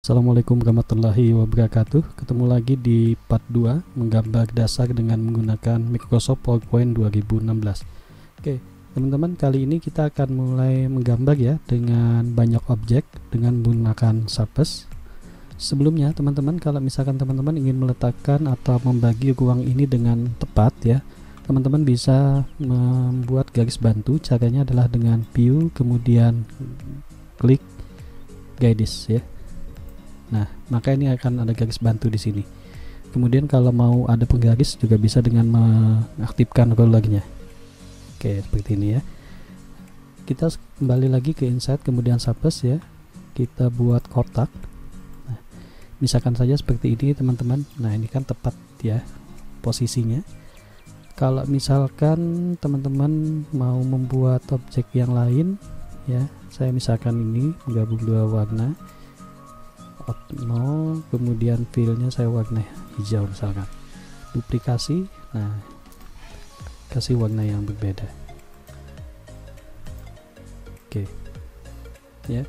Assalamualaikum warahmatullahi wabarakatuh. Ketemu lagi di part 2 menggambar dasar dengan menggunakan Microsoft PowerPoint 2016. Oke, teman-teman, kali ini kita akan mulai menggambar ya dengan banyak objek dengan menggunakan Surface. Sebelumnya teman-teman, kalau misalkan teman-teman ingin meletakkan atau membagi ruang ini dengan tepat ya, teman-teman bisa membuat garis bantu. Caranya adalah dengan view kemudian klik guides ya. Nah, maka ini akan ada garis bantu di sini. Kemudian kalau mau ada penggaris juga bisa dengan mengaktifkan rulernya. Oke, seperti ini ya. Kita kembali lagi ke Insert kemudian Surface ya. Kita buat kotak. Nah, misalkan saja seperti ini teman-teman. Nah, ini kan tepat ya posisinya. Kalau misalkan teman-teman mau membuat objek yang lain ya, saya misalkan ini menggabung dua warna. Kemudian filenya saya warna hijau misalkan, duplikasi, nah kasih warna yang berbeda. Oke ya.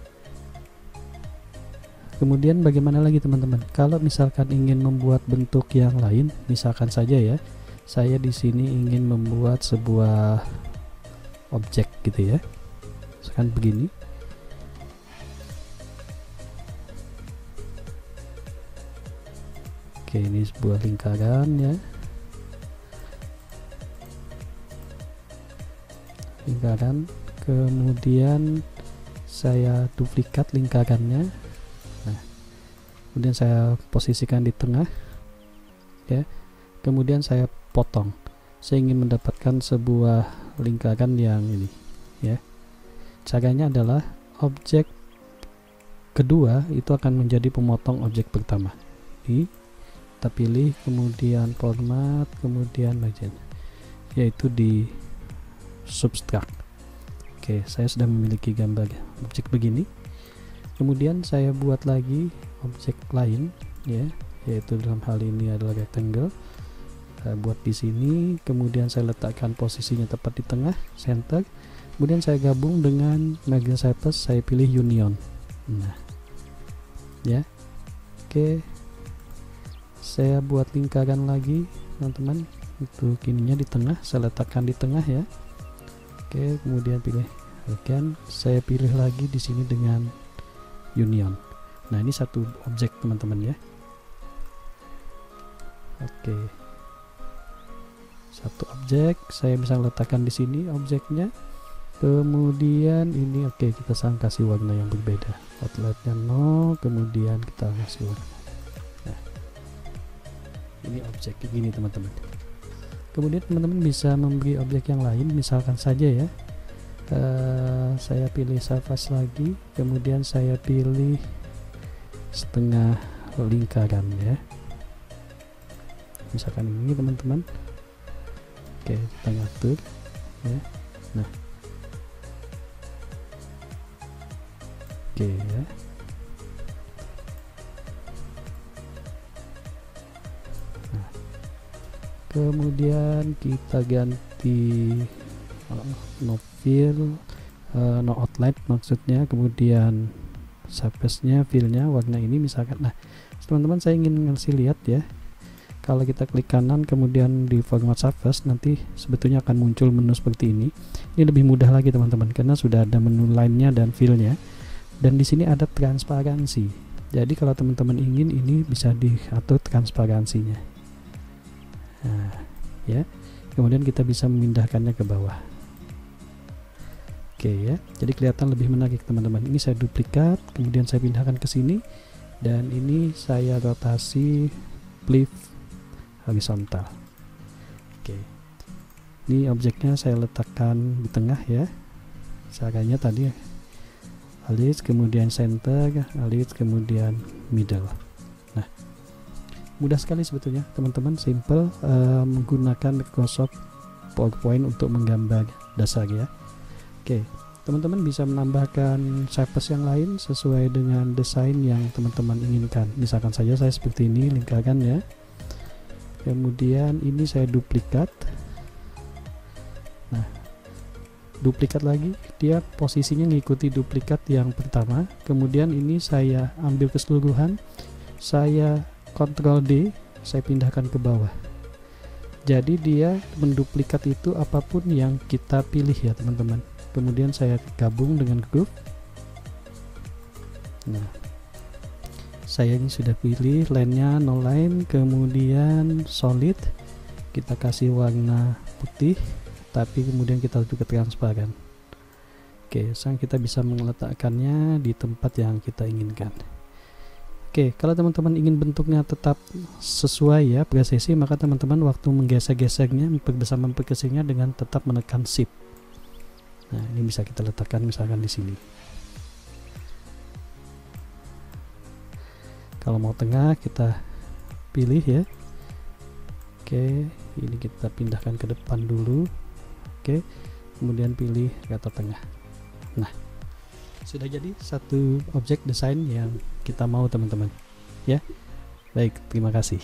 Kemudian bagaimana lagi teman-teman kalau misalkan ingin membuat bentuk yang lain, misalkan saja ya saya di sini ingin membuat sebuah objek gitu ya, misalkan begini. Oke, ini sebuah lingkaran ya, lingkaran, kemudian saya duplikat lingkarannya. Nah, kemudian saya posisikan di tengah ya, kemudian saya potong. Saya ingin mendapatkan sebuah lingkaran yang ini ya. Caranya adalah objek kedua itu akan menjadi pemotong objek pertama. Ini kita pilih, kemudian format, kemudian bagian, yaitu di subtract. Oke, saya sudah memiliki gambar objek begini. Kemudian saya buat lagi objek lain ya, yaitu dalam hal ini adalah rectangle. Saya buat di sini, kemudian saya letakkan posisinya tepat di tengah, center. Kemudian saya gabung dengan Magic Surface, saya pilih union. Nah ya, oke, saya buat lingkaran lagi teman-teman, untuk ininya di tengah, saya letakkan di tengah ya. Oke, kemudian pilih bagian, saya pilih lagi di sini dengan union. Nah, ini satu objek teman-teman ya. Oke, satu objek, saya bisa letakkan di sini objeknya. Kemudian ini oke, kita kasih warna yang berbeda, outline-nya 0, kemudian kita kasih warna. Ini objek begini teman-teman. Kemudian teman-teman bisa memberi objek yang lain, misalkan saja ya, saya pilih surface lagi, kemudian saya pilih setengah lingkaran ya, misalkan ini teman-teman. Oke, kita ngatur ya. Nah, oke ya. Kemudian kita ganti no fill, no outline maksudnya, kemudian surface nya, fill-nya warna ini misalkan. Nah teman-teman, saya ingin ngasih lihat ya, kalau kita klik kanan kemudian di format surface, nanti sebetulnya akan muncul menu seperti ini. Ini lebih mudah lagi teman-teman karena sudah ada menu line-nya dan fill-nya, dan di sini ada transparansi. Jadi kalau teman-teman ingin, ini bisa diatur transparansinya. Nah ya, kemudian kita bisa memindahkannya ke bawah. Oke ya, jadi kelihatan lebih menarik teman-teman. Ini saya duplikat, kemudian saya pindahkan ke sini, dan ini saya rotasi flip horizontal. Oke, ini objeknya saya letakkan di tengah ya. Caranya tadi alis, kemudian center, alis, kemudian middle. Nah, mudah sekali sebetulnya teman-teman, simple, menggunakan Microsoft PowerPoint untuk menggambar dasar ya. Oke, teman-teman bisa menambahkan surface yang lain sesuai dengan desain yang teman-teman inginkan. Misalkan saja saya seperti ini lingkaran ya, kemudian ini saya duplikat. Nah, duplikat lagi, dia posisinya ngikuti duplikat yang pertama. Kemudian ini saya ambil keseluruhan, saya Ctrl D, saya pindahkan ke bawah. Jadi dia menduplikat itu apapun yang kita pilih ya teman-teman. Kemudian saya gabung dengan group. Nah, saya ini sudah pilih line-nya no line, kemudian solid, kita kasih warna putih, tapi kemudian kita juga transparan. Oke, sekarang kita bisa meletakkannya di tempat yang kita inginkan. Oke, kalau teman-teman ingin bentuknya tetap sesuai ya presisi, maka teman-teman waktu menggesek-geseknya, memperkecilnya dengan tetap menekan shift. Nah, ini bisa kita letakkan misalkan di sini. Kalau mau tengah kita pilih ya. Oke, ini kita pindahkan ke depan dulu. Oke, kemudian pilih kata tengah. Nah, sudah jadi satu objek desain yang kita mau teman-teman ya. Baik, terima kasih.